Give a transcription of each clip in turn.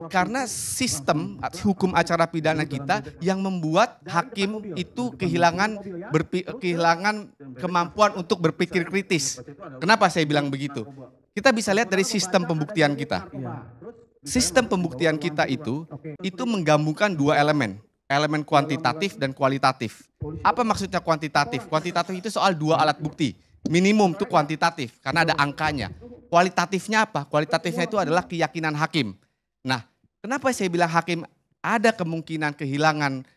Karena sistem hukum acara pidana kita yang membuat hakim itu kehilangan kemampuan untuk berpikir kritis. Kenapa saya bilang begitu? Kita bisa lihat dari sistem pembuktian kita. Sistem pembuktian kita itu menggabungkan dua elemen. Elemen kuantitatif dan kualitatif. Apa maksudnya kuantitatif? Kuantitatif itu soal dua alat bukti. Minimum itu kuantitatif karena ada angkanya. Kualitatifnya apa? Kualitatifnya itu adalah keyakinan hakim. Nah, kenapa saya bilang hakim ada kemungkinan kehilangan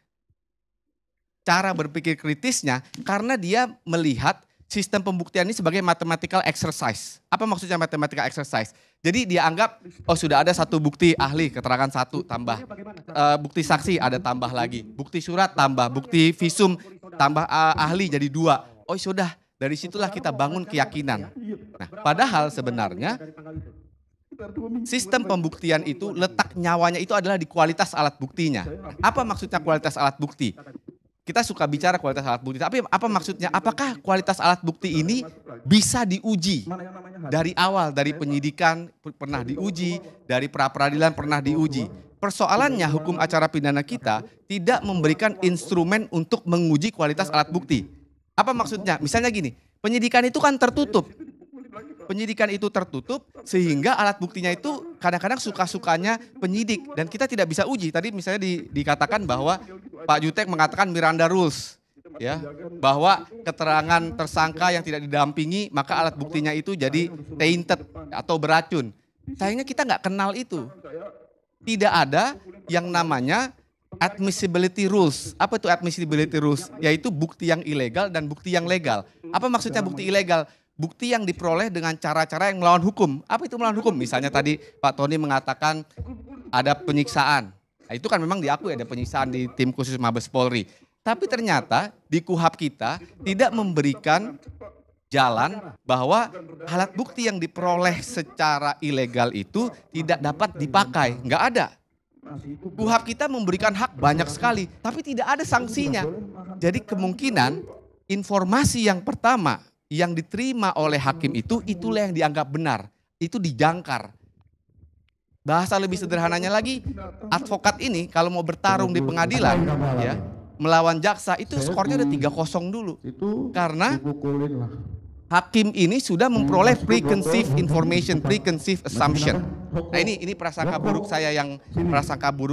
cara berpikir kritisnya? Karena dia melihat sistem pembuktian ini sebagai mathematical exercise. Apa maksudnya mathematical exercise? Jadi dia anggap, oh sudah ada satu bukti ahli, keterangan satu tambah. Bukti saksi ada tambah lagi. Bukti surat tambah, bukti visum tambah ahli jadi 2. Oh sudah, dari situlah kita bangun keyakinan. Nah, padahal sebenarnya sistem pembuktian itu letak nyawanya itu adalah di kualitas alat buktinya. Apa maksudnya kualitas alat bukti? Kita suka bicara kualitas alat bukti, tapi apa maksudnya? Apakah kualitas alat bukti ini bisa diuji dari awal, dari penyidikan pernah diuji, dari pra-peradilan pernah diuji. Persoalannya hukum acara pidana kita tidak memberikan instrumen untuk menguji kualitas alat bukti. Apa maksudnya? Misalnya gini, penyidikan itu kan tertutup. Penyidikan itu tertutup sehingga alat buktinya itu kadang-kadang suka-sukanya penyidik dan kita tidak bisa uji. Tadi misalnya dikatakan bahwa Pak Jutek mengatakan Miranda rules, ya, bahwa keterangan tersangka yang tidak didampingi maka alat buktinya itu jadi tainted atau beracun. Sayangnya kita nggak kenal itu. Tidak ada yang namanya admissibility rules. Apa itu admissibility rules? Yaitu bukti yang ilegal dan bukti yang legal. Apa maksudnya bukti ilegal? Bukti yang diperoleh dengan cara-cara yang melawan hukum. Apa itu melawan hukum? Misalnya tadi Pak Tony mengatakan ada penyiksaan. Nah, itu kan memang diakui ada penyiksaan di tim khusus Mabes Polri. Tapi ternyata di KUHP kita tidak memberikan jalan bahwa alat bukti yang diperoleh secara ilegal itu tidak dapat dipakai. Nggak ada. KUHP kita memberikan hak banyak sekali, tapi tidak ada sanksinya. Jadi kemungkinan informasi yang pertama yang diterima oleh hakim itu, itulah yang dianggap benar. Itu dijangkar. Bahasa lebih sederhananya lagi, advokat ini kalau mau bertarung di pengadilan, ya, melawan jaksa itu skornya udah 3-0 dulu. Karena hakim ini sudah memperoleh preconceived information, preconceived assumption. Nah ini prasangka buruk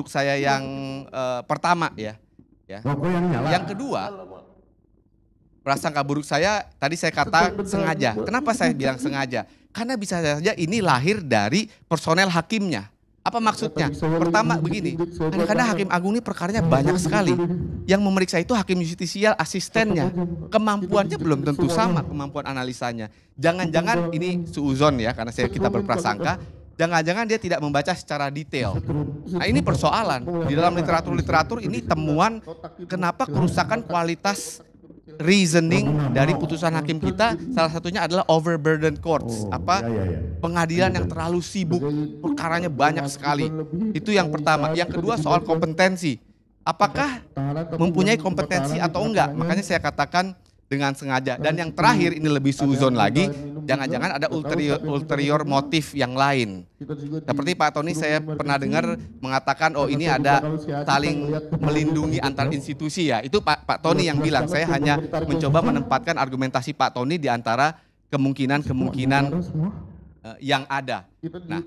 saya yang pertama ya. Yang kedua, prasangka buruk saya tadi saya kata sengaja. Kenapa saya bilang sengaja? Karena bisa saja ini lahir dari personel hakimnya. Apa maksudnya? Pertama begini, kadang-kadang hakim agung ini perkaranya banyak sekali. Yang memeriksa itu hakim justisial asistennya. Kemampuannya belum tentu sama kemampuan analisanya. Jangan-jangan ini suuzon ya, karena kita berprasangka. Jangan-jangan dia tidak membaca secara detail. Nah ini persoalan. Di dalam literatur-literatur ini temuan kenapa kerusakan kualitas reasoning dari putusan hakim kita, salah satunya adalah overburdened courts. Pengadilan yang terlalu sibuk, perkaranya banyak sekali. Itu yang pertama. Yang kedua soal kompetensi. Apakah mempunyai kompetensi atau enggak? Makanya saya katakan dengan sengaja. Dan yang terakhir ini lebih suuzon lagi, jangan-jangan ada ulterior motif yang lain. Seperti Pak Tony saya pernah dengar mengatakan, oh ini ada saling melindungi antar institusi ya. Itu Pak Tony yang bilang, saya hanya mencoba menempatkan argumentasi Pak Tony di antara kemungkinan-kemungkinan yang ada. Nah,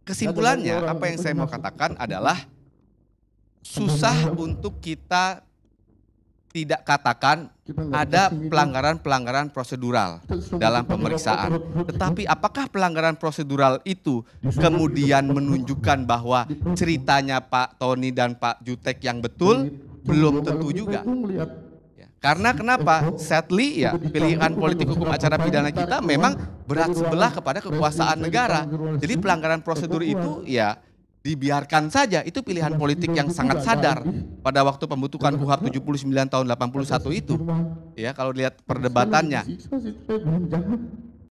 kesimpulannya apa yang saya mau katakan adalah susah untuk kita tidak katakan ada pelanggaran-pelanggaran prosedural dalam pemeriksaan. Tetapi apakah pelanggaran prosedural itu kemudian menunjukkan bahwa ceritanya Pak Tony dan Pak Jutek yang betul? Belum tentu juga. Karena kenapa? Sadly ya, pilihan politik hukum acara pidana kita memang berat sebelah kepada kekuasaan negara. Jadi pelanggaran prosedur itu ya dibiarkan saja, itu pilihan politik yang sangat sadar pada waktu pembentukan KUHP 79 tahun 81 itu. Ya, kalau lihat perdebatannya.